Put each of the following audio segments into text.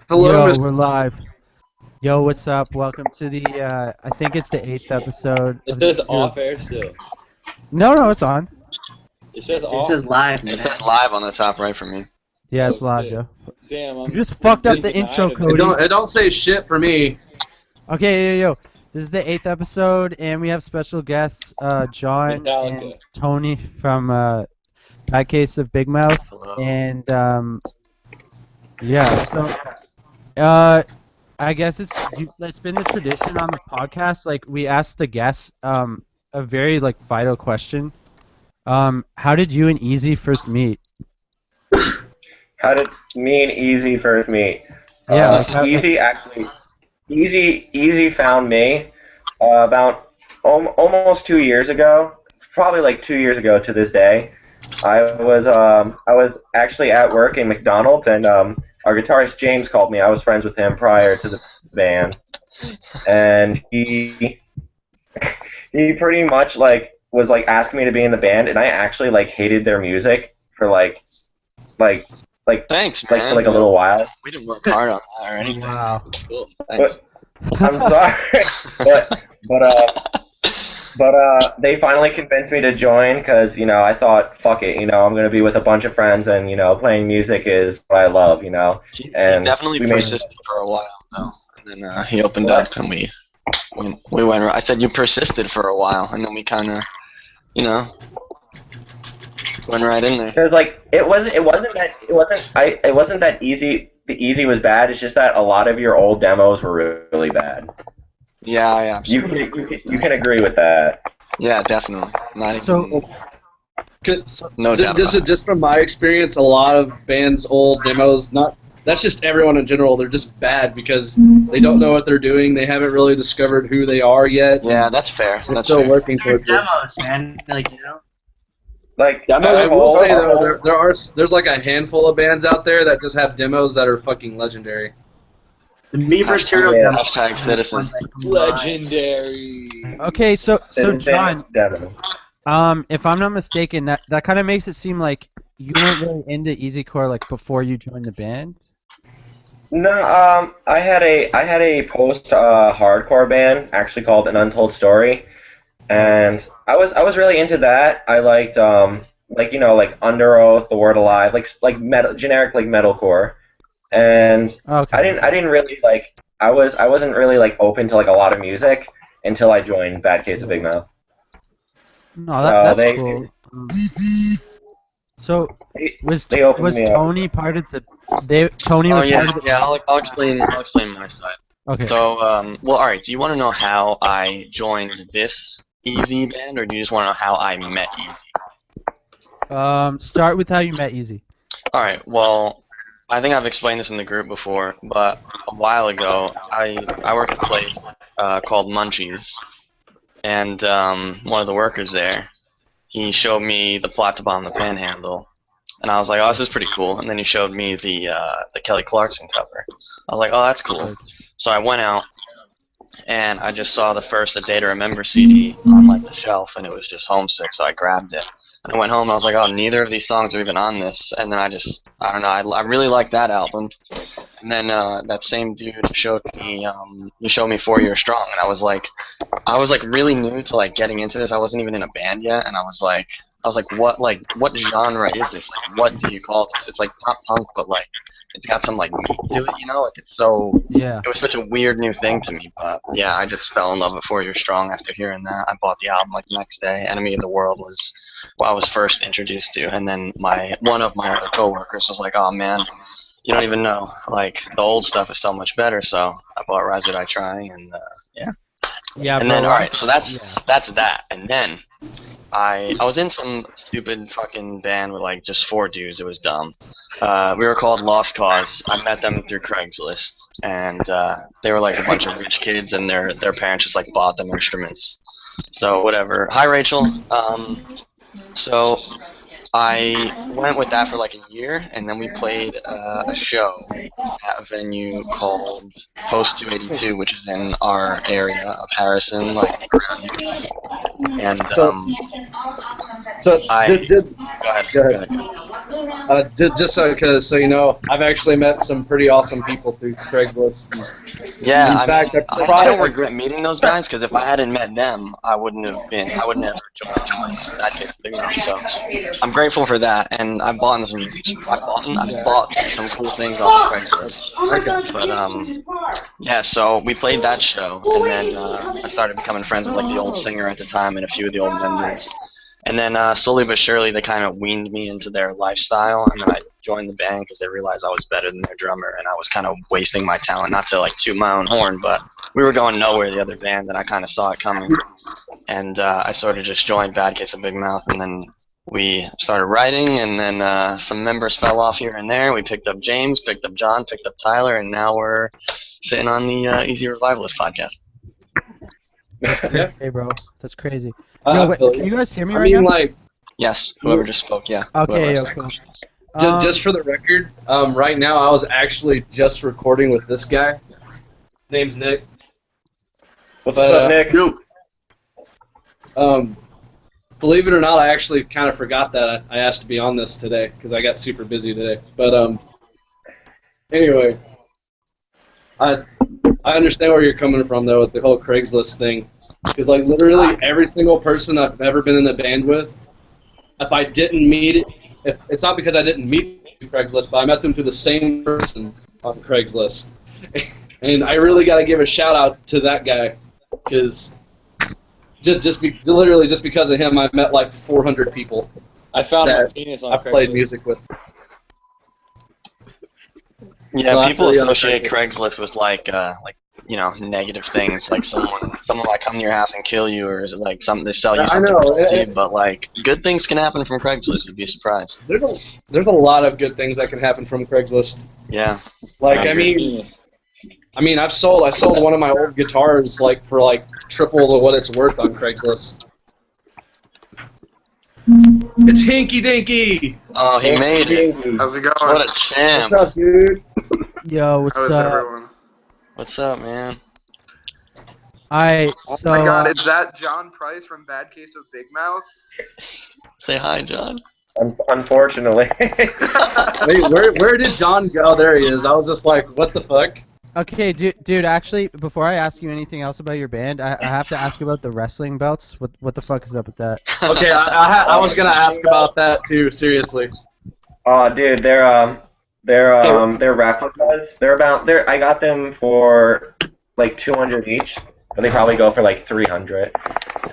Hello, Yo, Mr. we're live. Yo, what's up? Welcome to the I think it's the eighth episode It of says season two of. off air still. No, it's on. It says It off. says live, It man. says live on the top right for me. Yeah, it's Oh live, shit. yo. Damn, You I'm just fucked up being the intro, denied of it. It Cody. don't say shit for me. Okay, yo. This is the eighth episode, and we have special guests, John and Metallica. Tony from Bad Case of Big Mouth, Hello. and yeah. So, uh, I guess it's been the tradition on the podcast. Like we ask the guests a very like vital question. How did you and Easy first meet? How did me and Easy first meet? Yeah, like how, Easy actually, Easy found me about almost 2 years ago, probably like 2 years ago to this day. I was actually at work in McDonald's, and our guitarist James called me. I was friends with him prior to the band, and he pretty much like was like asking me to be in the band, and I actually like hated their music for like Thanks, like man. for like a little while. We didn't work hard on that or anything. wow. It's cool. Thanks. I'm sorry, but but uh they finally convinced me to join because I thought fuck it, I'm gonna be with a bunch of friends, and playing music is what I love, He and definitely we made persisted for a while, though. And then he opened up, and we went. I said you persisted for a while, and then we kind of, went right in there. because like it wasn't that easy. The easy was bad. It's just that a lot of your old demos were really bad. Yeah, I You absolutely can agree you with can, you that. can agree with that. Yeah, definitely. Not So- even. Just, No doubt. just, About it. just from my experience, a lot of bands' old demos, that's just everyone in general. They're just bad because they don't know what they're doing. They haven't really discovered who they are yet. Yeah, that's fair. They're That's still fair. working They're towards it. demos, man. Like I will say all- though, there's like a handful of bands out there that just have demos that are fucking legendary. The Me Material Yeah. demos. Hashtag citizen. Legendary. Okay, so Insane John, demo. if I'm not mistaken, that kind of makes it seem like you weren't really into easycore like before you joined the band. No, I had a post hardcore band actually called An Untold Story, and I was really into that. I liked like Under Oath, The Word Alive, like metal, generic like metalcore, and Okay. I didn't really like I wasn't really like open to like a lot of music until I joined Bad Case of Big Mouth. No, So that's they- cool. So They, was they opened was me up. Tony part of the? Tony Oh was yeah, part of the. yeah. I'll explain. I'll explain my side. Okay. So, well, all right. Do you want to know how I joined this Easy band, or do you just want to know how I met Easy? Start with how you met Easy. All right. Well, I think I've explained this in the group before, but a while ago, I work at a place called Munchies, and one of the workers there, he showed me the plot to bomb the Panhandle, and I was like, oh, this is pretty cool. And then he showed me the Kelly Clarkson cover. I was like, oh, that's cool. So I went out, and I just saw the first A Day to Remember CD on like the shelf, and it was just Homesick, so I grabbed it. And I went home, and I was like, oh, neither of these songs are even on this. And then I don't know, I really liked that album. And then that same dude showed me, he showed me 4 Year Strong, and I was like really new to like getting into this. I wasn't even in a band yet, and I was like, what genre is this? Like, what do you call this? It's like pop punk, but like it's got some like meat to it, Like it's so. Yeah. It was such a weird new thing to me, but yeah, I just fell in love with 4 Year Strong after hearing that. I bought the album like the next day. Enemy of the World was what I was first introduced to, and then one of my other coworkers was like, "Oh man, you don't even know. Like the old stuff is so much better." So I bought Rise or Die Trying, and yeah. Yeah. And bro, then all right, so that's yeah. that, and then I was in some stupid fucking band with like just 4 dudes. It was dumb. We were called Lost Cause. I met them through Craigslist, and they were like a bunch of rich kids, and their parents just like bought them instruments. So whatever. Hi Rachel. So I went with that for like a year, and then we played a show at a venue called Post 282, which is in our area of Harrison, like around here. And So, so I did, go ahead. go Go ahead. ahead. Just so you know, I've actually met some pretty awesome people through Craigslist. Yeah, In I fact, mean, I I don't probably- regret meeting those guys because if I hadn't met them, I would never joined that case Big Mouth. So I'm grateful for that, and I've bought some cool things off Craigslist. But yeah, so we played that show, and then I started becoming friends with like the old singer at the time and a few of the old members. And then slowly but surely, they kind of weaned me into their lifestyle, and then I joined the band because they realized I was better than their drummer, and I was kind of wasting my talent. Not to like toot my own horn, but we were going nowhere, the other band, and I kind of saw it coming. And I sort of just joined Bad Case of Big Mouth, and then we started writing, and then some members fell off here and there. We picked up James, picked up John, picked up Tyler, and now we're sitting on the Easy Revivalist podcast. Yeah. Hey, bro, that's crazy. I Yo, wait, feel can you. you guys hear me I right mean, now? like, Yes, whoever just spoke, yeah. Okay, Whoever asked that okay. question. just for the record, right now I was actually just recording with this guy. Name's Nick. What's But, up, Nick? Believe it or not, I actually kind of forgot that I asked to be on this today because I got super busy today. But anyway, I understand where you're coming from though with the whole Craigslist thing, because like literally every single person I've ever been in a band with, if I didn't meet, if it's not because I didn't meet through Craigslist, but I met them through the same person on Craigslist, and I really got to give a shout out to that guy because. Literally just because of him, I met like 400 people I found my that penis on I played Craigslist. music with. Yeah, So people after the associate other Craigslist with like negative things, like someone might come to your house and kill you, or is it like something they sell you I something know, crazy, but like good things can happen from Craigslist. You'd be surprised. There's a lot of good things that can happen from Craigslist. Yeah. Like I agree. Penis. I sold one of my old guitars like for like triple of what it's worth on Craigslist. It's Hinky Dinky. Oh, he made it. How's it going? What a What's champ. up, dude? Yo, what's How's up? everyone? What's up, man? Alright, Oh so my god, is that John Price from Bad Case of Big Mouth? Say hi, John. Unfortunately. Wait, where did John go? Oh, there he is. I was just like, what the fuck? okay, dude. Actually, before I ask you anything else about your band, I have to ask about the wrestling belts. What the fuck is up with that? Okay, I was gonna ask about that too. Seriously. Oh, dude, they're replicas. I got them for like 200 each, but they probably go for like 300.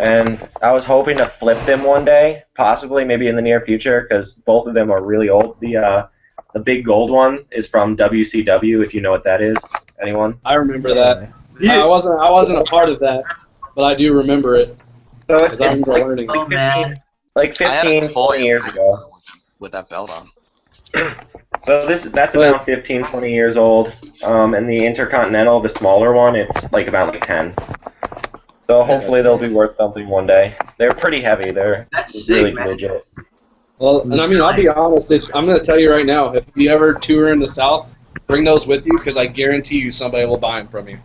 And I was hoping to flip them one day, possibly maybe in the near future, because both of them are really old. The big gold one is from WCW, if you know what that is. Anyone? I remember that. I wasn't a part of that, but I do remember it. So Because I remember like, learning. Oh man. like I had a 15, toy 20 years ago. with that belt on. So that's about 15, 20 years old. And the Intercontinental, the smaller one, it's like about like 10. So hopefully they'll be worth something one day. They're pretty heavy. They're That's really sick, man. legit. Well, and I mean, I'll be honest. I'm going to tell you right now. If you ever tour in the South, bring those with you because I guarantee you somebody will buy them from you.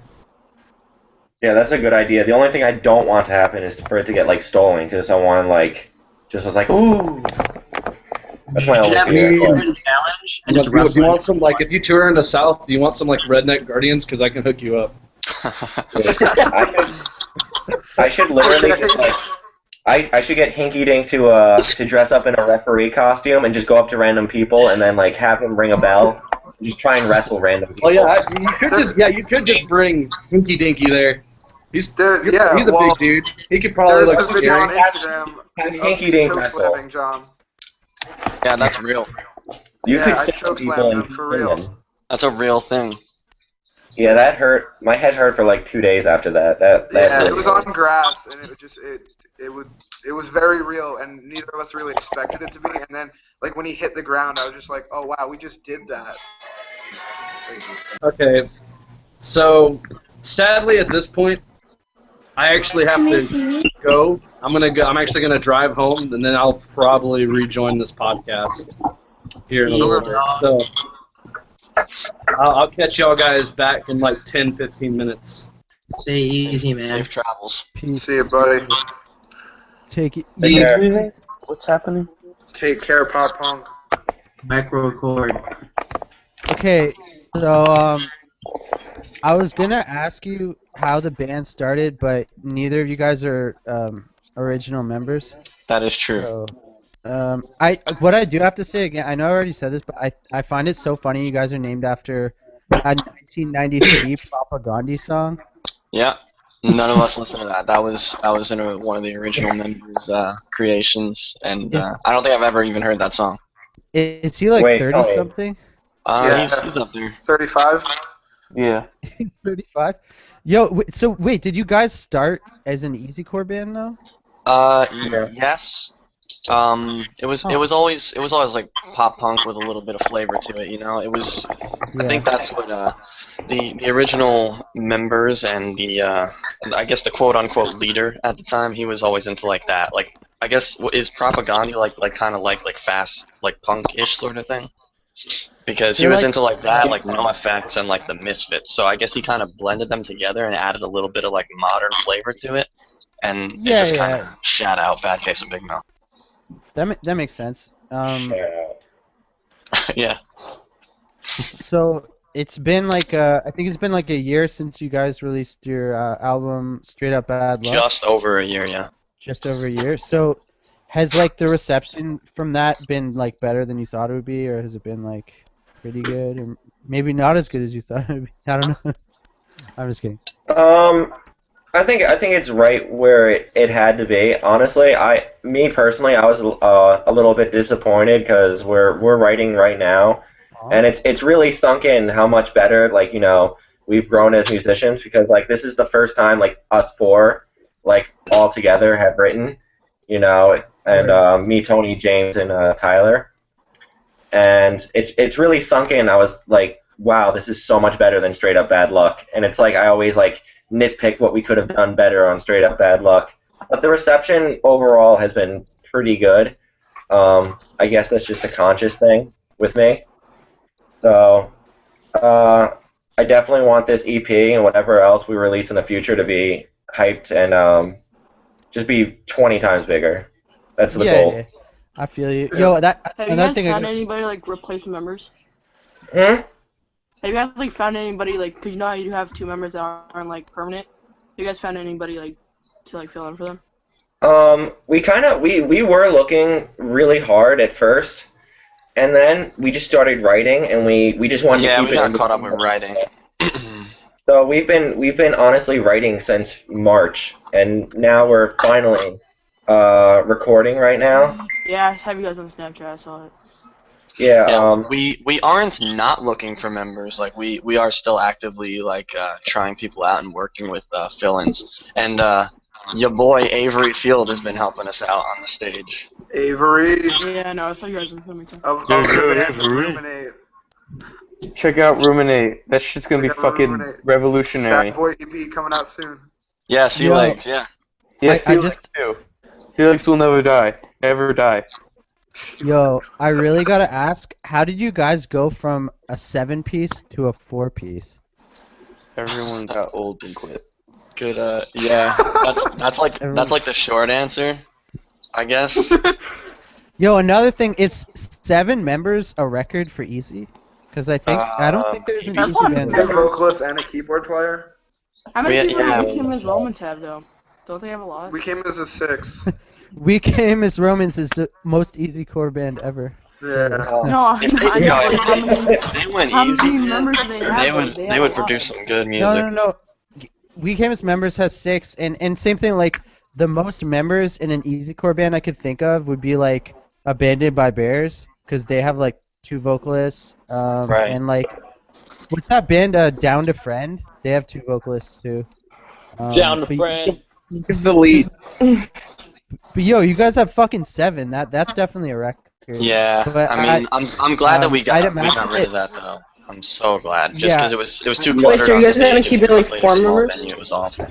Yeah, that's a good idea. The only thing I don't want to happen is for it to get like stolen, because someone like just was like, ooh. That's my Should only have a fear. different challenge and Do just you wrestling. want some like if you tour in the South? Do you want some like redneck Guardians? Because I can hook you up. I should literally just like I should get Hinky Dink to dress up in a referee costume and just go up to random people and then like have him ring a bell, and just try and wrestle random people. Well, yeah, you could just bring Hinky Dinky there. He's Yeah, a well, big dude. He could probably look there's a video on scary. Instagram Have of Hinky me Dink choke wrestle. slamming John. Yeah, that's real. You Yeah, could I sit choke people slammed and him for pin real. them. That's a real thing. Yeah, that hurt. My head hurt for like 2 days after that. That Yeah, really it was hurt. on grass, and it was very real, and neither of us really expected it to be. And then, like when he hit the ground, I was just like, "Oh wow, we just did that." Okay, so sadly at this point, I actually have to go. I'm actually gonna drive home, and then I'll probably rejoin this podcast here in a little bit. So I'll catch y'all guys back in like 10, 15 minutes. Stay easy, man. Safe travels. Peace. See you, buddy. Take it Take easy. care. What's happening? Take care, Pop Punk. Micro record. Okay, so I was gonna ask you how the band started, but neither of you guys are original members. That is true. So, what I do have to say again, I know I already said this, but I find it so funny you guys are named after a 1993 Propaganda song. Yeah. None of us listened to that. That was in one of the original members' creations, and I don't think I've ever even heard that song. Is he like Wait, 30 Tony. something? Yeah. He's up there. 35? Yeah. He's 35. Yo, so wait, did you guys start as an easycore band though? Yes. It was always like pop punk with a little bit of flavor to it, you know. It was. Yeah. I think that's what the original members and the I guess the quote unquote leader at the time, he was always into like that. Like I guess is Propaganda like kind of like fast like punk-ish sort of thing. Because he They're was like- into like that, like No Effects and like the Misfits. So I guess he kind of blended them together and added a little bit of like modern flavor to it, and it Yeah, just yeah. kind of shat out Bad Case of Big Mouth. That makes sense. Yeah. So it's been like I think it's been like a year since you guys released your album Straight Up Bad Luck. Just over a year, yeah. Just over a year. So has like the reception from that been like better than you thought it would be, or has it been like pretty good, or maybe not as good as you thought it would be? I don't know. I'm just kidding. I think it's right where it had to be. Honestly, me personally, I was a little bit disappointed because we're writing right now, and it's really sunk in how much better like we've grown as musicians, because like this is the first time like us four like all together have written, and me, Tony, James, and Tyler, and it's really sunk in. I was like, wow, this is so much better than Straight Up Bad Luck, and it's like I always like nitpick what we could have done better on Straight Up Bad Luck, but the reception overall has been pretty good. I guess that's just a conscious thing with me. So I definitely want this EP and whatever else we release in the future to be hyped and just be 20 times bigger. That's the goal. Yeah, I feel you. Yo, Have you another guys thing. found anybody like replace the members? Hmm? Have you guys like found anybody like? Cause you know how you have two members that aren't like permanent. Have you guys found anybody like to like fill in for them? We were looking really hard at first, and then we just started writing, and we just wanted to Yeah, keep we it got in caught up between. with writing. So we've been honestly writing since March, and now we're finally recording right now. Yeah, I have you guys on Snapchat. I saw it. Yeah. Yeah, we aren't not looking for members. Like we are still actively like trying people out and working with fill-ins. And your boy Avery Field has been helping us out on the stage. Avery Yeah, no, I saw you guys on filming too. of Yeah, the yeah, band Avery. Ruminate. Check out Ruminate. That shit's gonna be Check out fucking Ruminate. revolutionary. Sad Boy EP coming out soon. Yeah, see you Yo. later. Yeah. Yeah, I Sea just- Legs too. Sea Legs will never die. Ever die. Yo, I really gotta ask, how did you guys go from a 7-piece to a 4-piece? Everyone got old and quit. Good. Yeah. That's like the short answer, I guess. Yo, another thing, is 7 members a record for Easy? Because I don't think there's an That's Easy not band. fair. A vocalist and a keyboard player. How many We- people yeah. do Team as Romans have though? Don't they have a lot? We came as a 6. We Came as Romans is the most easy core band ever. Yeah. No, If they, I you know, know, like, how many? if they went How easy, many man, members do they have? they would produce some good music. No. We Came as Members has 6, and same thing, like, the most members in an easy core band I could think of would be, like, Abandoned by Bears, because they have, like, 2 vocalists, Right. and, like, what's that band, Down to Friend? They have 2 vocalists, too. Down but- to friend. Delete. But yo, you guys have fucking 7. That's definitely a record. Yeah, But I mean, I'm glad that we I'd got imagine rid it- of that though. I'm so glad, just Yeah. because it was too Wait, cluttered so on you the guys are gonna stage. keep If it, we like, played a 4 small members? venue, it was awful.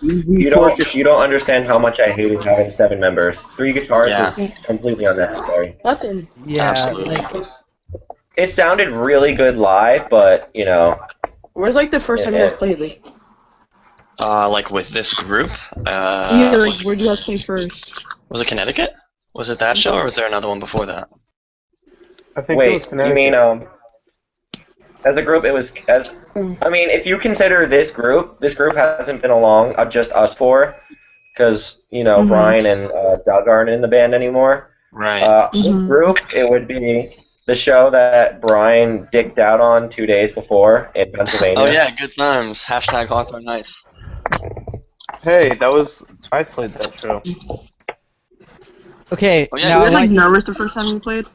you don't understand how much I hated having 7 members. 3 guitars Yeah. was completely unnecessary. Nothing. Yeah, Absolutely. like It sounded really good live, but you know. Where's like the first time you guys played? Like with this group. Yeah, like where'd you guys play first? Was it Connecticut? Was it that show, or was there another one before that? I think it was Wait, Connecticut. you mean as a group, it was I mean, if you consider this group hasn't been along just us four, because you know Brian and Doug aren't in the band anymore. Right. This group, it would be the show that Brian dicked out on 2 days before in Pennsylvania. Oh yeah, good times. Hashtag Hawthorne Nights. Hey, I played that show. okay, Oh, yeah, now You guys like like, nervous the first time you played?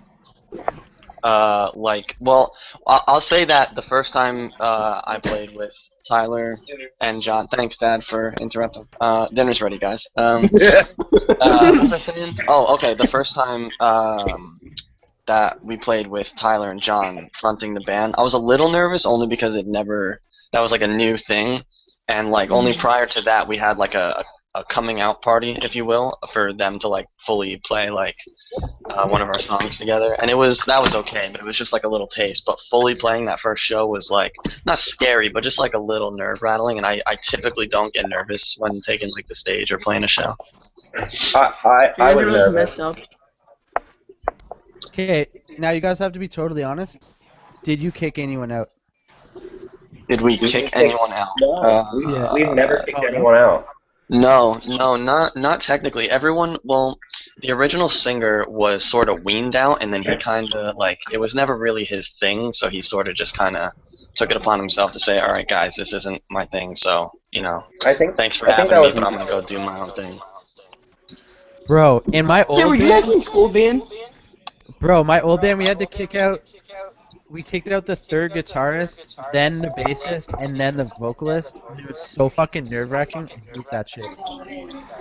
Well, I'll say that the first time I played with Tyler and John. Thanks, Dad, for interrupting. Dinner's ready, guys. What was I saying? Oh, okay. The first time that we played with Tyler and John fronting the band, I was a little nervous only because that was like a new thing, and like only prior to that we had like a coming out party, if you will, for them to like fully play like one of our songs together, and that was okay, but it was just like a little taste. But fully playing that first show was like not scary, but just like a little nerve rattling, and I typically don't get nervous when taking like the stage or playing a show. I You guys was are like nervous. messed up. okay, now you guys have to be totally honest. Did you kick anyone out? Did we kick anyone out? No, we've never kicked no. anyone out. No, not technically. Well, the original singer was sort of weaned out, and then he kind of, like, it was never really his thing, so he sort of just kind of took it upon himself to say, alright guys, this isn't my thing, so, you know, thanks for having me, but I'm gonna go do my own thing. Bro, in my Hey, were old you guys band, in school band? we had to kick out. We kicked out the third guitarist, then the bassist, and then the vocalist. It was so fucking nerve-wracking. I hate that shit.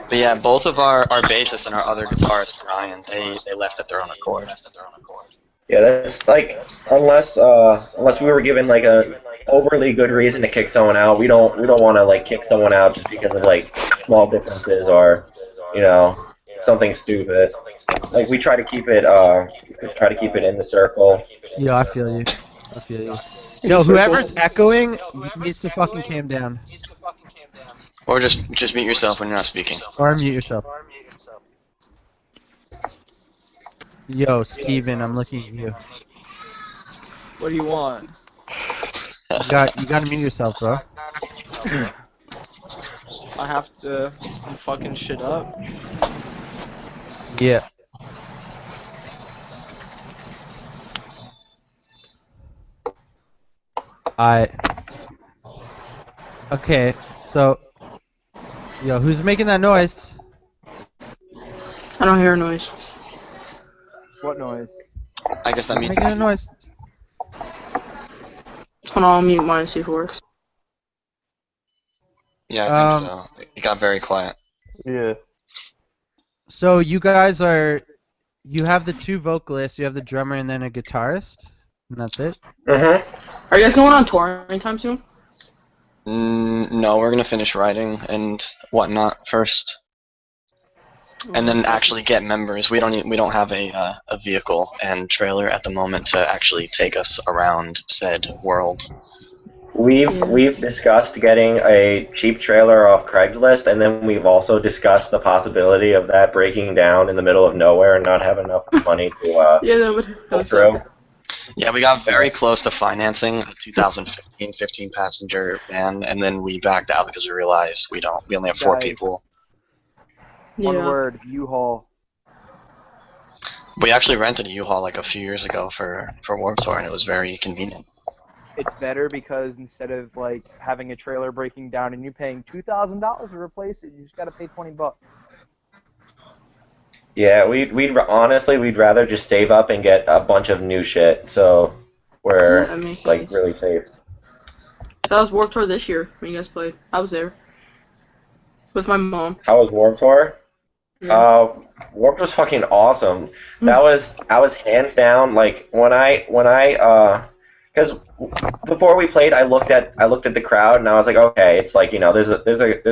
But yeah, both of our bassist and our other guitarist, Ryan, they left at their own accord. Yeah, that's like unless we were given like a overly good reason to kick someone out, we don't want to like kick someone out just because of like small differences or you know something stupid. Like we try to keep it in the circle. Yeah, I feel you. Yo, whoever's echoing needs to fucking calm down. Or just mute yourself when you're not speaking. Or mute yourself. Yo, Steven, I'm looking at you. What do you want? You gotta mute yourself, bro. I have to fucking shit up. Yeah. Okay, so... Yo, who's making that noise? I don't hear a noise. What noise? I guess that Who's means making a noise? Hold on, I'll mute mine and see if it works. yeah, I think so. It got very quiet. Yeah. So you guys you have the two vocalists, you have the drummer, and then a guitarist, and that's it? Mhm. Are you guys going on tour anytime soon? No, we're gonna finish writing and whatnot first, and then actually get members. We don't have a vehicle and trailer at the moment to actually take us around said world. We've discussed getting a cheap trailer off Craigslist, and then we've also discussed the possibility of that breaking down in the middle of nowhere and not have enough money to Yeah, that go would through. Yeah, we got very close to financing a 2015 15-passenger van, and then we backed out because we realized we only have 4 Guys. people. One Yeah. word, U-Haul. We actually rented a U-Haul like a few years ago for Warped Tour, and it was very convenient. It's better because instead of like having a trailer breaking down and you paying $2,000 to replace it, you just gotta pay $20. Yeah, we'd rather just save up and get a bunch of new shit, so we're That makes like sense. really safe. That was Warped Tour this year when you guys played. I was there. With my mom. How was Warped Tour? Yeah. Warped was fucking awesome. I was hands down like when I because before we played, I looked at the crowd and I was like, okay, it's like there's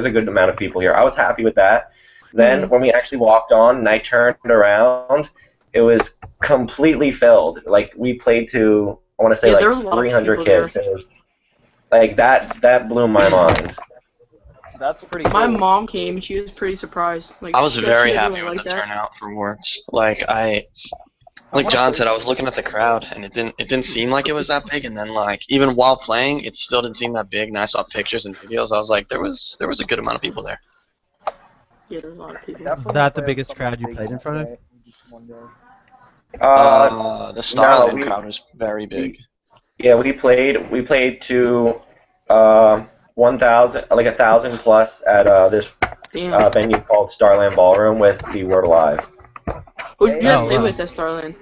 a good amount of people here. I was happy with that. Then when we actually walked on and I turned around, it was completely filled. Like we played to I want to say there was a like lot of 300 people kids. there. It was like that blew my mind. That's pretty cool. My mom came. She was pretty surprised. Like I was she very doesn't happy really with like the that. turnout for Warts. Like John said, I was looking at the crowd, and it didn't seem like it was that big. And then like even while playing, it still didn't seem that big. And then I saw pictures and videos. I was like, there was a good amount of people there. Yeah, there's a lot of people. Was that the biggest crowd you played in front of? The Starland crowd was very big. Yeah, we played to 1,000, like 1,000 plus at this venue called Starland Ballroom with the Word Alive. Who did you guys play with at Starland?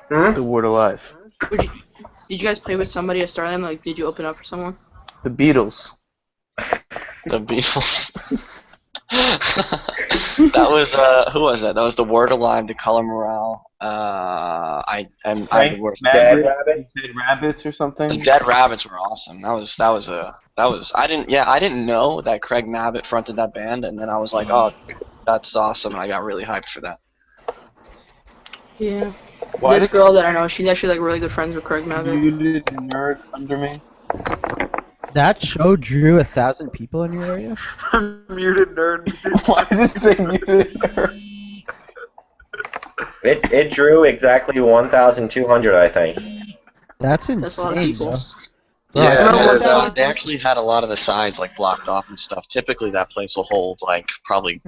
The Word Alive. Did you guys play with somebody at Starland? Like, did you open up for someone? The Beatles. The Beatles. That was who was that? That was the Word Alive, the Color Morale. I'm the worst. Dead Rabbits. Dead Rabbits or something. The Dead Rabbits were awesome. That was I didn't know that Craig Mabbitt fronted that band, and then I was like, oh, that's awesome, and I got really hyped for that. Yeah. This girl that I know, she's actually like really good friends with Craig Mabbitt. Muted nerd under me. That show drew 1,000 people in your area? Muted nerd. Why does it say muted nerd? It drew exactly 1,200, I think. That's That's a lot of insane, people. bro. Yeah, they actually had a lot of the sides like blocked off and stuff. Typically, that place will hold like probably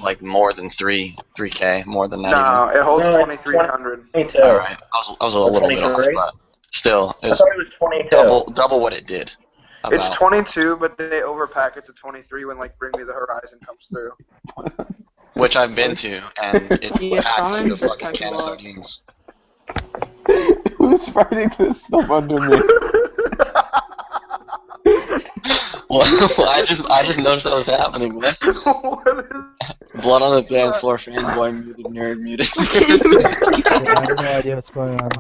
like more than 3K, more than that. No, even. it holds 2,300. All right, I was a little bit off, but still, it I was thought it was 22. double what it did. It's 22, but they overpack it to 23 when like Bring Me the Horizon comes through. Which I've been to, and it's Yeah, packed like a Starland's fucking packed a can of lot. sardines. Who's writing this stuff under me? Well, I just noticed that was happening, man. What is Blood on the dance floor, fanboy, muted nerd, muted. Yeah, I have no idea what's going on.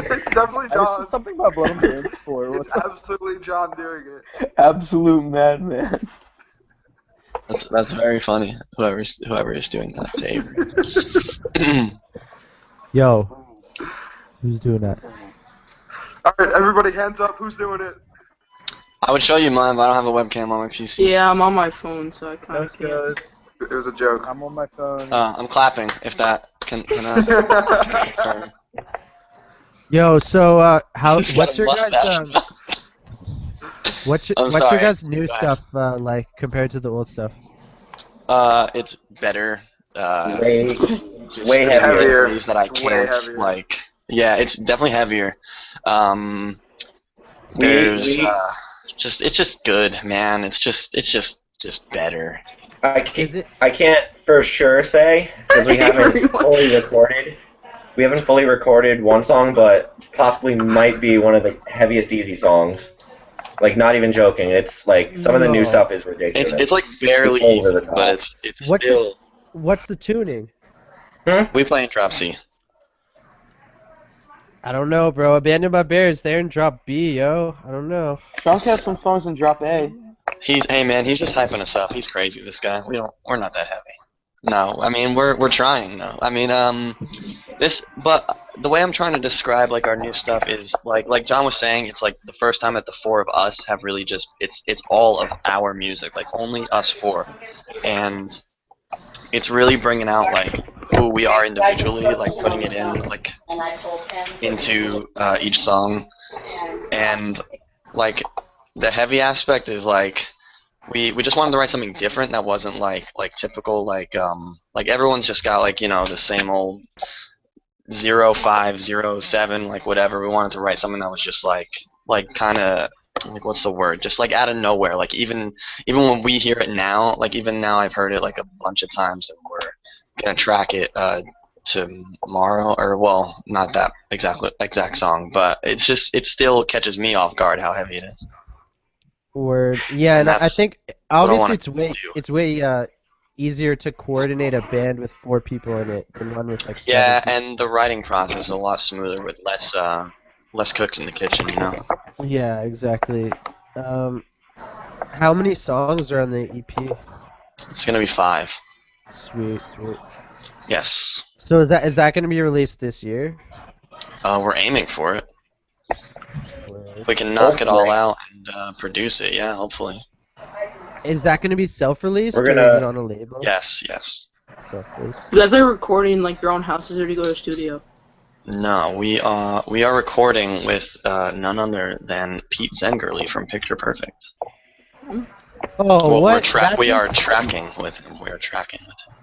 It's definitely I just John. said something about blood on the dance floor. It's absolutely John doing it. Absolute madman. That's very funny. Whoever is doing that, Avery. Yo, who's doing that? Alright, everybody hands up. Who's doing it? I would show you mine, but I don't have a webcam on my PC. Yeah, I'm on my phone, so I kind of can't. Goes. It was a joke. I'm on my phone. I'm clapping. If that can confirm. Yo, so He's got what's a your guys mustache. what's I'm your sorry. guys new Go ahead. stuff like compared to the old stuff? It's better. Way Just way in heavier. ways that I It's way can't heavier. like. Yeah, it's definitely heavier. We- There's we- it's just good, man. It's just better. Is it? I can't for sure say because we haven't Everyone. fully recorded. We haven't fully recorded one song, but possibly might be one of the heaviest Easy songs. Like, not even joking. It's like some of the new No. stuff is ridiculous. It's like barely It's over the even, top. but it's What's still. What's the tuning? We play in drop C. I don't know, bro. Abandoned by Bears, they're in drop B, yo. I don't know. Sean has some songs in drop A. Hey man, he's just hyping us up. He's crazy, this guy. We're not that heavy. No, I mean we're trying though. I mean but the way I'm trying to describe like our new stuff is like John was saying, it's like the first time that the four of us have really just it's all of our music, like only us four, and it's really bringing out like who we are individually, like putting it in like into each song, and like the heavy aspect is like we just wanted to write something different that wasn't like typical like everyone's just got like the same old 0507 like whatever. We wanted to write something that was just like kind of like what's the word, just like out of nowhere, like even when we hear it now, like even now I've heard it like a bunch of times and we're gonna track it tomorrow, or well, not that exact song, but it still catches me off guard how heavy it is. Word. Yeah, And and I that's think I obviously wanna it's way do. it's way easier to coordinate a band with 4 people in it than one with like 7 Yeah, people. and the writing process is a lot smoother with less cooks in the kitchen, you know. Yeah, exactly. How many songs are on the EP? It's gonna be 5. Sweet, sweet. Yes. So is that going to be released this year? We're aiming for it. Or We can knock it all Hopefully. out and produce it. Yeah, hopefully. is that going to be self-released We're or is it gonna. on a label? Yes, yes. Self-released. You guys are recording like your own houses, or do you go to a studio? No, we are recording with none other than Pete Zengerly from Picture Perfect. Oh, Well, what? we are tracking with him. We are tracking with him.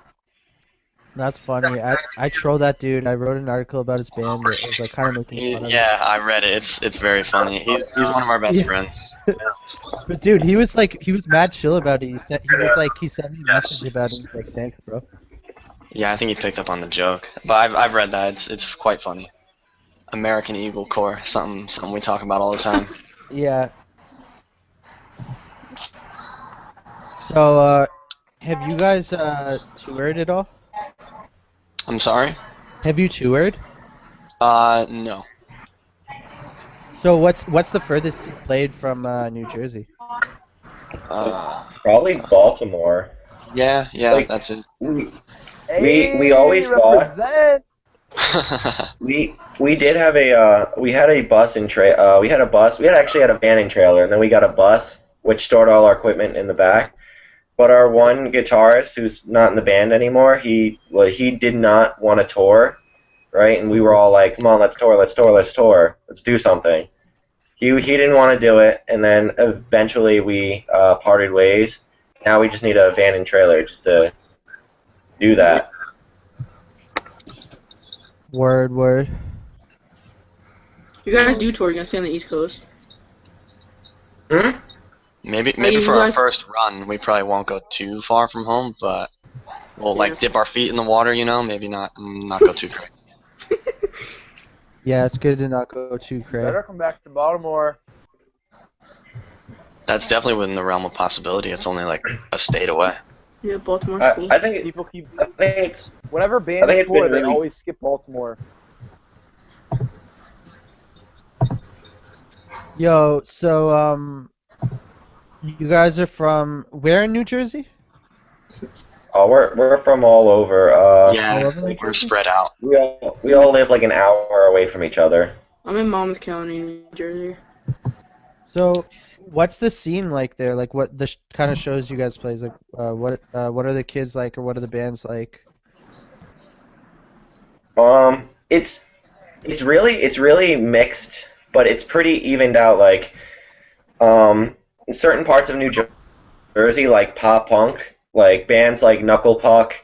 That's funny. I troll that dude. I wrote an article about his band. It was like kind of making fun of him. Yeah, I read it. It's very funny. He's one of our best Yeah. friends. But dude, he was mad chill about it. He sent me a Yes. message about it. He's like, thanks, bro. Yeah, I think he picked up on the joke. But I've read that. It's quite funny. American Eagle Corps, something we talk about all the time. Yeah. So, have you guys toured at all? I'm sorry? Have you toured? No. So what's the furthest you played from New Jersey? Probably Baltimore. Yeah, Like- that's it. We always thought represent. we did have we had a bus and we had actually had a van and trailer, and then we got a bus which stored all our equipment in the back. But our one guitarist, who's not in the band anymore, he did not want to tour, right? And we were all like, "Come on, let's tour, let's do something." He didn't want to do it, and then eventually we parted ways. Now we just need a van and trailer just to do that. Word. You guys do tour. You guys stay on the East Coast. Hmm? Maybe you for our guys- first run, we probably won't go too far from home, but we'll like dip our feet in the water, you know. Maybe not go too crazy. Yeah, it's good to not go too Better crazy. come back to Baltimore. That's definitely within the realm of possibility. It's only like a state away. Yeah, Baltimore's I, cool. I think People keep I think it's whenever I bands think it's tour, been they really- always skip Baltimore. Yo, so you guys are from where in New Jersey? we're from all over. Yeah, all over New we're Jersey? spread out. We all live like an hour away from each other. I'm in Monmouth County, New Jersey. So, what's the scene like there? Like, what the kind of shows you guys play? Like, what are the kids like, or what are the bands like? It's really mixed, but it's pretty evened out. Like, in certain parts of New Jersey, like pop punk, like bands like Knuckle Puck,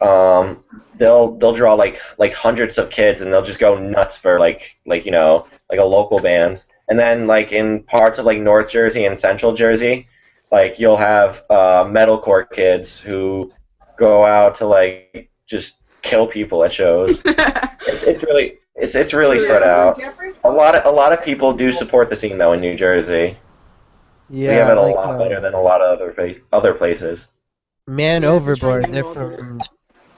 they'll draw like hundreds of kids, and they'll just go nuts for like a local band. And then like in parts of like North Jersey and Central Jersey, like you'll have metalcore kids who go out to like just kill people at shows. It's really spread out. A lot of people do support the scene though in New Jersey. Yeah, We have it a like lot better than a lot of other places. Man Yeah, Overboard. Virginia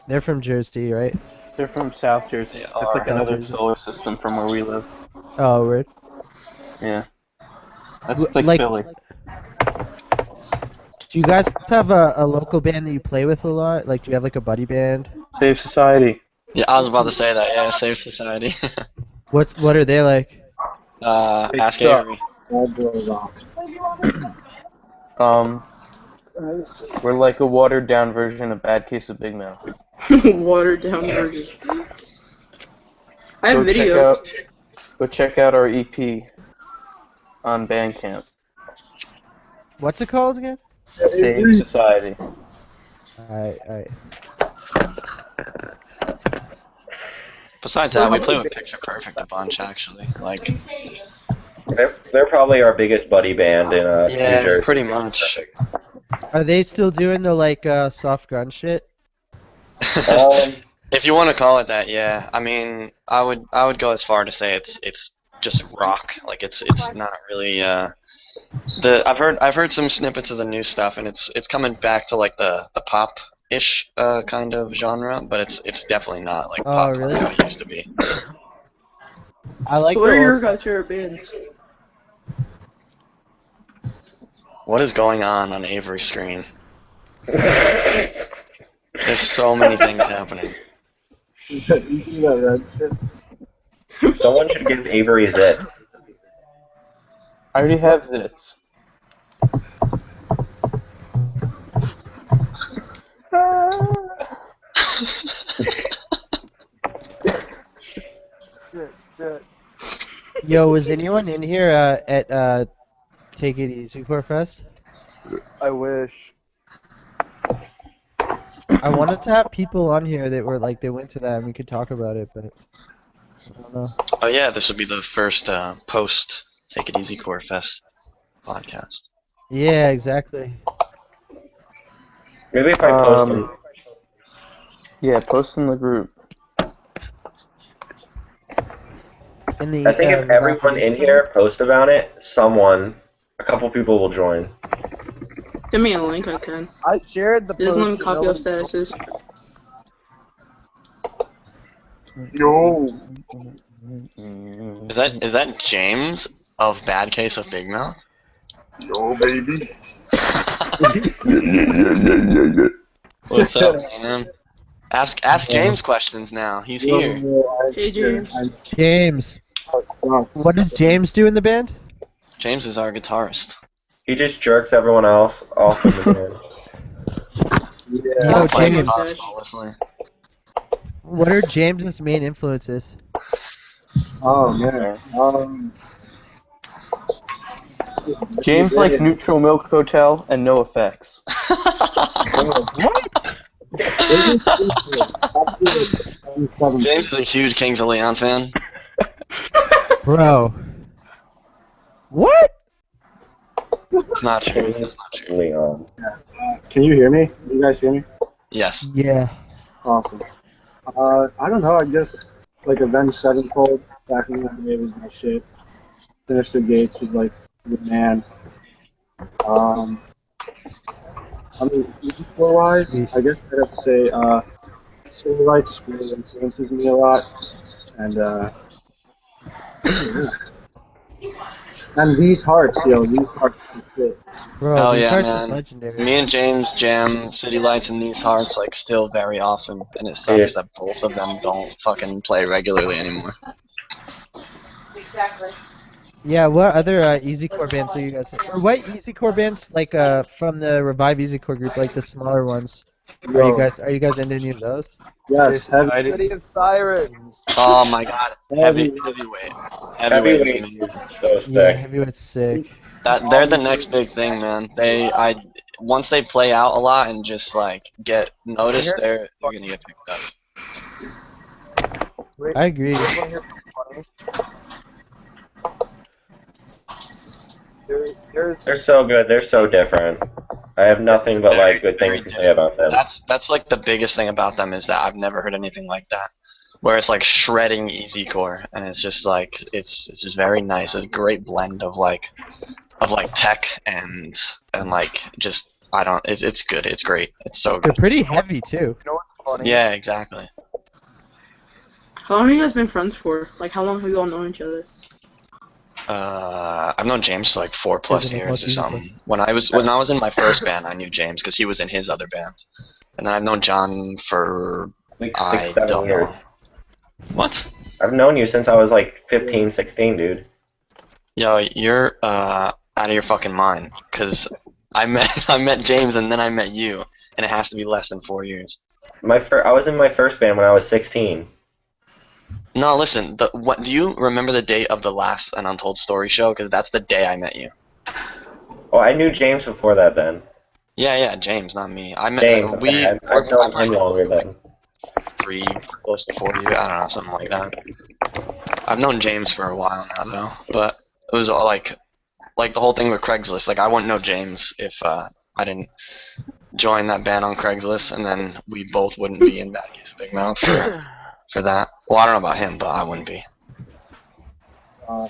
They're from Jersey, right? They're from South Jersey. It's like South another Jersey. solar system from where we live. Oh, weird. Yeah. That's W- like like- Philly. Do you guys have a local band that you play with a lot? Like, do you have like a buddy band? Save Society. Yeah, I was about to say that. Yeah, Safe Society. What are they like? Ask suck. Avery. We're like a watered down version of Bad Case of Big Mouth. Watered down version. I have video. Go check out our EP on Bandcamp. What's it called again? Save Society. Alright. Besides that, we play with Picture Perfect a bunch actually. Like, They're probably our biggest buddy band in New yeah, Jersey. pretty much. Are they still doing the like soft grunge shit? If you want to call it that, yeah. I mean, I would go as far to say it's just rock. Like it's not really I've heard some snippets of the new stuff, and it's coming back to like the pop ish kind of genre, but it's definitely not like Oh, pop punk really? how it used to be. I like What the are your old guys' favorite bands? What is going on Avery's screen? There's so many things happening. Someone should give Avery zits. I already have zits. Yo, was anyone in here at Take It Easy Core Fest? I wish. I wanted to have people on here that were like they went to that and we could talk about it, but I don't know. Oh yeah, this would be the first post Take It Easy Core Fest podcast. Yeah, exactly. Maybe if I post them. Yeah, post in the group. In the I think if everyone in here posts about it, a couple people will join. Send me a link, I can. I shared the It doesn't let me post. copy up statuses. Yo. Is that James of Bad Case of Big Mouth? Yo, baby. What's up, man? Ask James questions now. He's here. Hey, James. James. What does James do in the band? James is our guitarist. He just jerks everyone else off in the band. Yo, Playing James. guitar flawlessly. What are James's main influences? Oh man. James likes Neutral Milk Hotel and No Effects. What? James is a huge Kings of Leon fan. Bro. What? It's not true. It's not true. Leon. Can you hear me? You guys hear me? Yes. Yeah. Awesome. I don't know. I guess like Avenged Sevenfold back in the day was my shit. Sinister Gates was like the man. I mean, musical-wise, I guess I'd have to say Silverlights really influences me a lot, and These Hearts, These Hearts is shit. Bro, Hell These yeah, Hearts man. is legendary. Me and James jam City Lights and These Hearts like still very often, and it sucks that both of them don't fucking play regularly anymore. Exactly. Yeah, what other easy core bands are you guys? Or what easy core bands like from the Revive Easy Core group, like the smaller ones? Are you guys into any of those? Yes, City of Sirens. Oh my god, heavyweight. Heavyweight is amazing. So Yeah, sick. Heavyweight's sick. They're the next big thing, man. Once they play out a lot and just like get noticed, they're gonna get picked up. I agree. They're so good. They're so different. I have nothing but like good things to say about them. That's like the biggest thing about them is that I've never heard anything like that. Where it's like shredding easy core, and it's just like it's just very nice. It's a great blend of like tech and like just it's good. It's great. It's so They're good. pretty heavy too. You know what's funny? Yeah, exactly. How long have you guys been friends for? Like, how long have you all known each other? I've known James for like 4+ years or something. When I was in my first band, I knew James because he was in his other band, and then I've known John for I don't know. What? I've known you since I was like 15, 16, dude. Yo, you're out of your fucking mind. Cause I met James and then I met you, and it has to be less than 4 years. I was in my first band when I was 16. No, listen. What do you remember the date of the last An Untold Story show? Cause that's the day I met you. Oh, I knew James before that then. Yeah, James, not me. I met James, I've known him longer then. 3, close to 4 years. I don't know, something like that. I've known James for a while now, though. But it was all like the whole thing with Craigslist. Like, I wouldn't know James if I didn't join that band on Craigslist, and then we both wouldn't be in Bad Case of Big Mouth for that. Well, I don't know about him, but I wouldn't be. I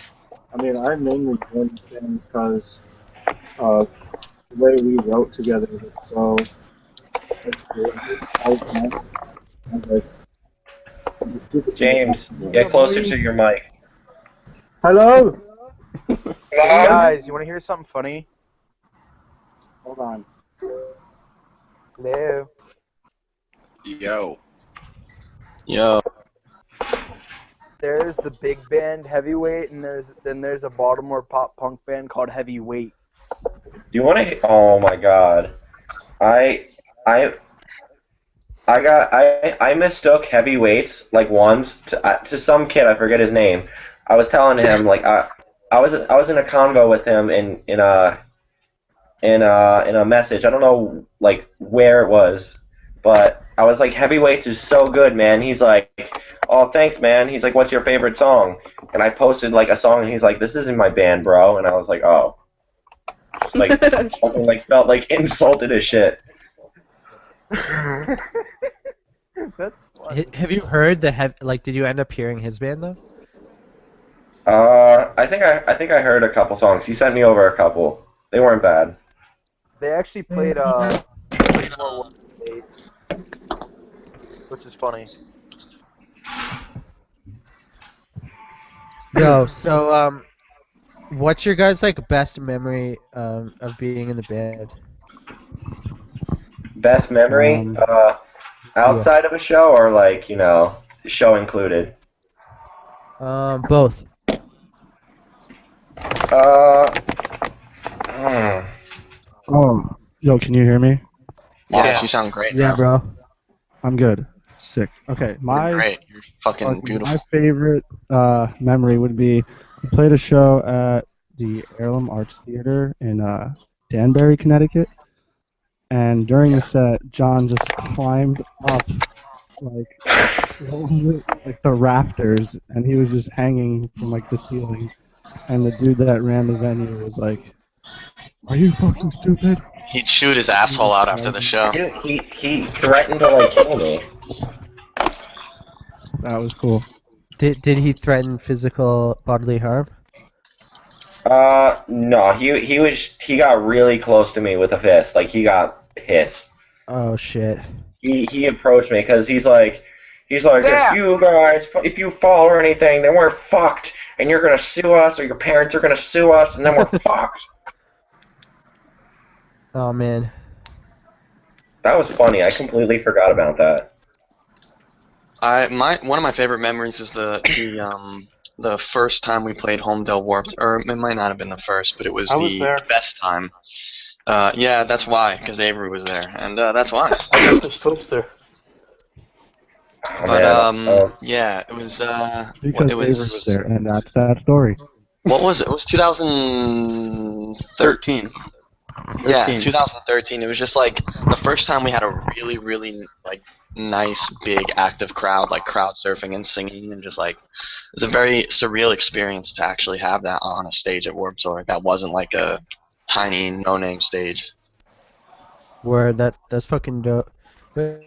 mean, I mainly joined him because the way we wrote together was so all the time. I was like, "You stupid thing." James, get closer to your mic. Hello. Hey guys, you want to hear something funny? Hold on. Hello. Yo. Yo. There's the big band Heavyweight, and there's a Baltimore pop punk band called Heavyweights. Do you want to? Oh my God. I I I mistook heavyweights like once to some kid. I forget his name. I was telling him like I was in a convo with him in a message. I don't know like where it was, but I was like, heavyweights is so good, man. He's like, oh, thanks, man. He's like, what's your favorite song? And I posted like a song, and he's like, this isn't my band, bro. And I was like, oh, like fucking like felt like insulted as shit. That's funny. Have you heard like? Did you end up hearing his band though? I think I heard a couple songs. He sent me over a couple. They weren't bad. They actually played more work today, which is funny. Yo, so what's your guys' like best memory of being in the band? Best memory? Outside of a show or like, show included? Both. Yo, can you hear me? Yes, you sound great now. bro. I'm good. Sick. Okay, You're my great. You're fucking beautiful. my favorite memory would be we played a show at the Heirloom Arts Theater in Danbury, Connecticut, and during the set, John just climbed up like the rafters, and he was just hanging from like the ceiling, and the dude that ran the venue was like, "Are you fucking stupid?" He'd shoot his asshole out after the show. Dude, he threatened to like kill me. That was cool. Did he threaten physical bodily harm? No, he got really close to me with a fist. Like he got pissed. Oh shit. He approached me because he's like if you fall or anything, then we're fucked, and you're gonna sue us, or your parents are gonna sue us, and then we're fucked. Oh man. That was funny. I completely forgot about that. One of my favorite memories is the first time we played Home Del Warped, or it might not have been the first, but it was the best time. Yeah, that's why, because Avery was there, and that's why. I got this poster. Oh, yeah, it was. Because Avery was there, and that's that story. What was it? It was 2013. Yeah, 2013. It was just like the first time we had a really, really like nice, big, active crowd, like crowd surfing and singing, and just like it was a very surreal experience to actually have that on a stage at Warped Tour. That wasn't like a tiny, no-name stage. Word, that's fucking dope. The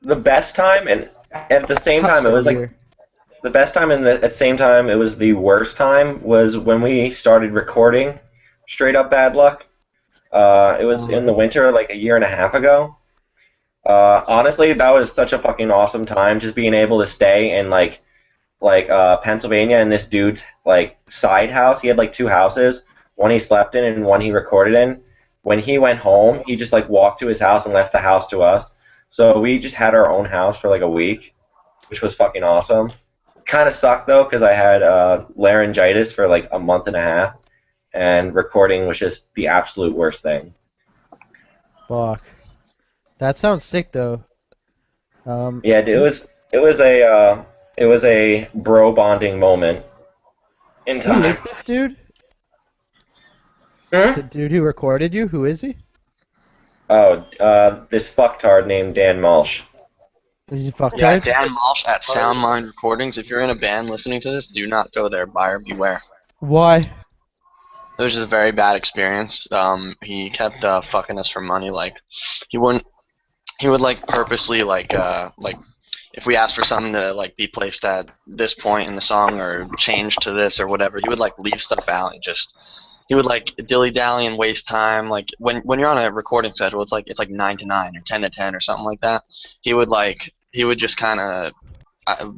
best time, and at the same time, it was like the best time, and at the same time, it was the worst time. Was when we started recording Straight Up Bad Luck. It was in the winter, like a year and a half ago. Honestly, that was such a fucking awesome time, just being able to stay in like Pennsylvania in this dude's like side house. He had like two houses, one he slept in and one he recorded in. When he went home, he just like walked to his house and left the house to us. So we just had our own house for like a week, which was fucking awesome. Kind of sucked though, because I had laryngitis for like a month and a half, and recording was just the absolute worst thing. Fuck. That sounds sick though. Yeah, it was a bro bonding moment in time. Who is this dude? Hmm? The dude who recorded you? Who is he? Oh, this fucktard named Dan Malsh. Is he fucked Yeah, up? Dan Malsh at Soundmind Recordings. If you're in a band listening to this, do not go there. Buyer beware. Why? It was just a very bad experience. He kept fucking us for money. Like he would like purposely like if we asked for something to like be placed at this point in the song or change to this or whatever, he would like leave stuff out and just he would like dilly dally and waste time. Like when you're on a recording schedule, it's like 9 to 9 or 10 to 10 or something like that. He would just kind of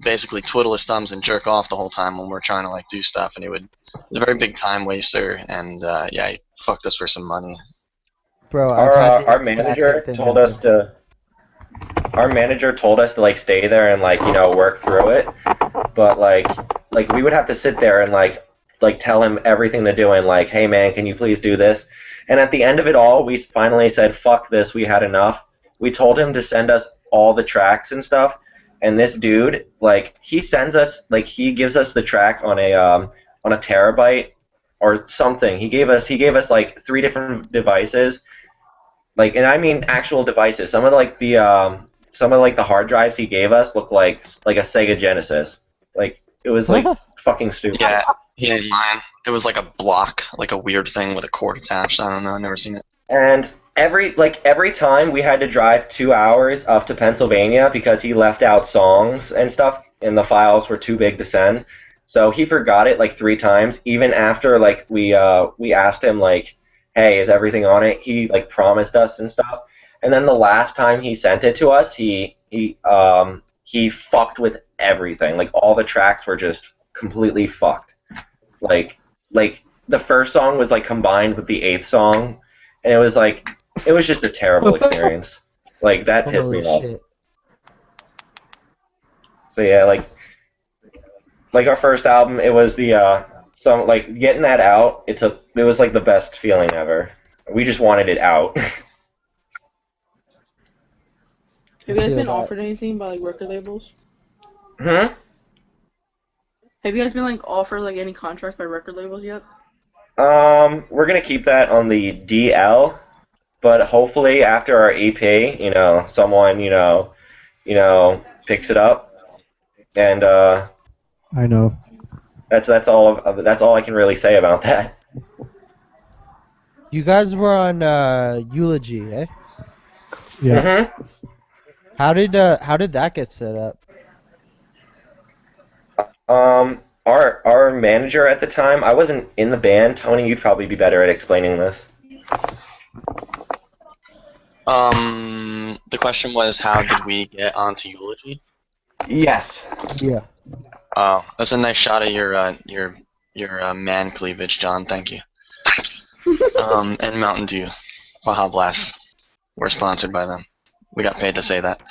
basically twiddle his thumbs and jerk off the whole time when we're trying to like do stuff, and he was a very big time waster, and yeah, he fucked us for some money. Bro, I've had the Our exact same manager thing told happen. us to. Our manager told us to like stay there and like work through it, but like we would have to sit there and like tell him everything to do and like, hey man, can you please do this? And at the end of it all, we finally said, fuck this, we had enough. We told him to send us all the tracks and stuff, and this dude, like, he sends us, like, he gives us the track on a terabyte or something. He gave us like 3 different devices, like, and I mean actual devices. Some of the hard drives he gave us looked like a Sega Genesis. Like, it was like fucking stupid. Yeah, he ain't mine. It was like a block, like a weird thing with a cord attached. I don't know, I've never seen it. And every time we had to drive 2 hours up to Pennsylvania because he left out songs and stuff, and the files were too big to send. So he forgot it like 3 times. Even after like we asked him like, hey, is everything on it? He like promised us and stuff. And then the last time he sent it to us, he fucked with everything. Like, all the tracks were just completely fucked. Like the first song was like combined with the 8th song, and it was just a terrible experience. Like, that pissed me off. Shit. So yeah, like our first album, it was some like getting that out. It was like the best feeling ever. We just wanted it out. Have you guys been offered anything by like record labels? Hmm? Have you guys been like offered like any contracts by record labels yet? We're gonna keep that on the DL, but hopefully after our EP, someone picks it up, and I know. that's all I can really say about that. You guys were on Eulogy, eh? Yeah. Hmm. How did that get set up? Our manager at the time, I wasn't in the band. Tony, you'd probably be better at explaining this. The question was, how did we get onto Eulogy? Yes. Yeah. Oh, that's a nice shot of your man cleavage, John. Thank you. And Mountain Dew, Baja Blast. We're sponsored by them. We got paid to say that.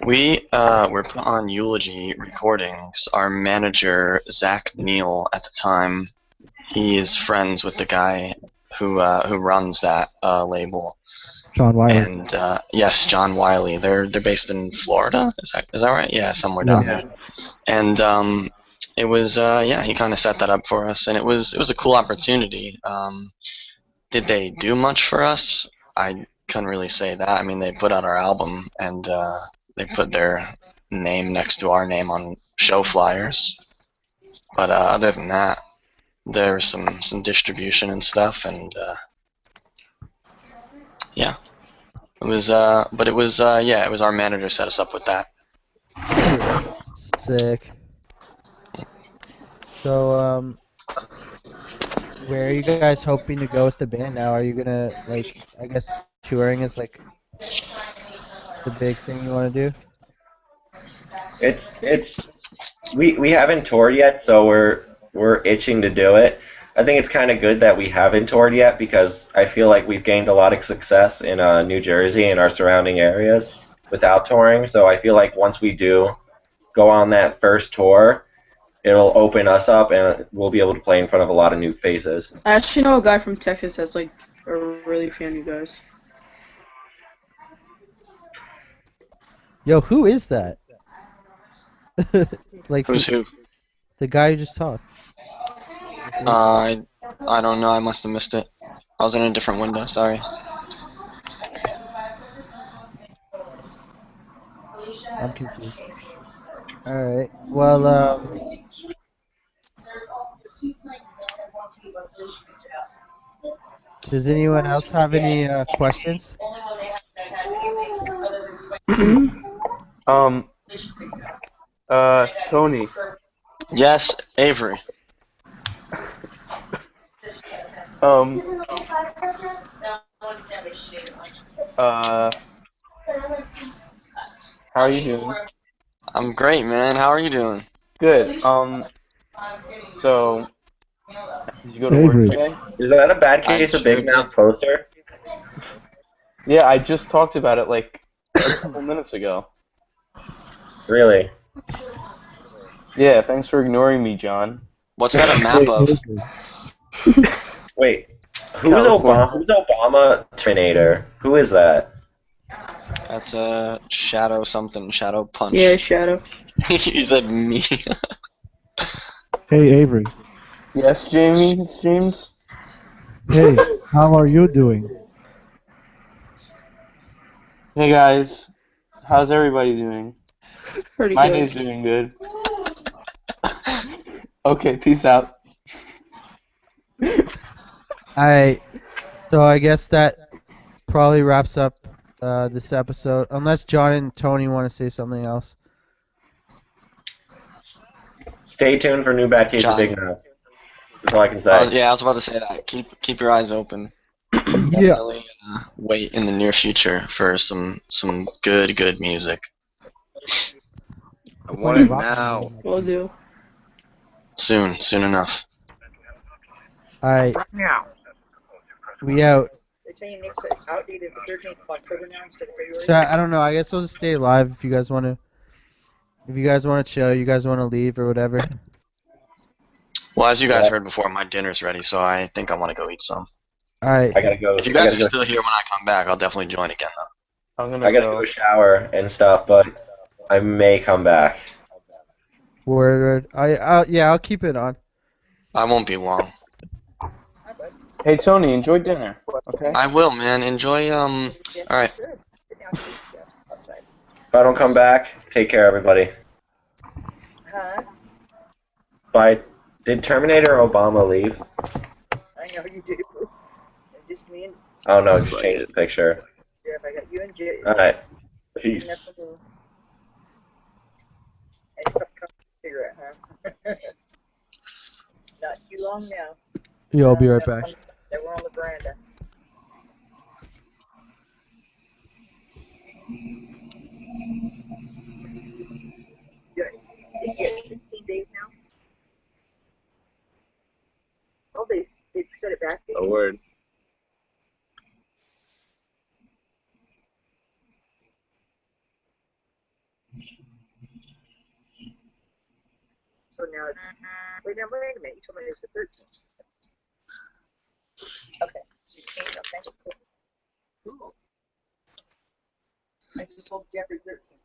We were put on Eulogy Recordings. Our manager, Zach Neal, at the time, he is friends with the guy who runs that label. John Wiley. And yes, John Wiley. They're based in Florida. Is that right? Yeah, somewhere down there. And it was he kind of set that up for us, and it was a cool opportunity. Did they do much for us? I couldn't really say that. I mean, they put out our album, and they put their name next to our name on show flyers. But other than that, there was some distribution and stuff, and yeah. It was it was our manager set us up with that. Sick. So, where are you guys hoping to go with the band now? Are you gonna, like, I guess touring is like the big thing you want to do? We haven't toured yet, so we're itching to do it. I think it's kind of good that we haven't toured yet, because I feel like we've gained a lot of success in New Jersey and our surrounding areas without touring. So I feel like once we do go on that first tour, it'll open us up and we'll be able to play in front of a lot of new faces. I actually know a guy from Texas that's like a really fan of you guys. Yo, who is that? Like, Who's who? The guy who just talked. I don't know. I must have missed it. I was in a different window. Sorry. I'm confused. Alright, well, does anyone else have any questions? Tony. Yes, Avery. Um. How are you doing? I'm great, man. How are you doing? Good. So, did you go to work Avery. today? Is that a bad I case of sure Big did. Mouth poster? Yeah, I just talked about it like a couple minutes ago. Really? Yeah, thanks for ignoring me, John. What's that a map Hey, of? Avery. Wait, who's California. Obama? Who's Obama Terminator? Who is that? That's a shadow something, shadow punch. Yeah, Shadow. You said me. Hey, Avery. Yes, Jamie. James. Hey, how are you doing? Hey guys, how's everybody doing? Pretty My good. day's doing good. Okay, peace out. Alright, so I guess that probably wraps up this episode. Unless John and Tony want to say something else. Stay tuned for new bad case of John. Big Mouth. That's all I can say. I was about to say that. Keep your eyes open. Yeah. Definitely wait in the near future for some good music. I want it now. Will do. Soon enough. Alright, Right now. we out. They're saying next out date is the 13th of October now instead of February. So I don't know. I guess we'll just stay live if you guys want to. If you guys want to chill, you guys want to leave or whatever. Well, as you guys heard before, my dinner's ready, so I think I want to go eat some. Alright. I gotta go. If you guys are still here when I come back, I'll definitely join again, though. I gotta go shower and stuff, but I may come back. Word. I'll keep it on. I won't be long. Hey Tony, enjoy dinner. Okay. I will, man. Enjoy. All right. If I don't come back, take care, everybody. Huh? Bye. Did Terminator Obama leave? I know you do. It's just me and. Oh no, just change the picture. Yeah, if I got you and Jay. Alright. Peace. And a cup of cigarette, huh? Not too long now. Yeah, I'll be right back. That we're on the veranda. Yeah, it's 16 days now. Oh, they set it back. A word. So now it's. Wait a minute. You told me it was the 13th. Okay. 16. Okay. Cool. I just told Jeffrey 13th.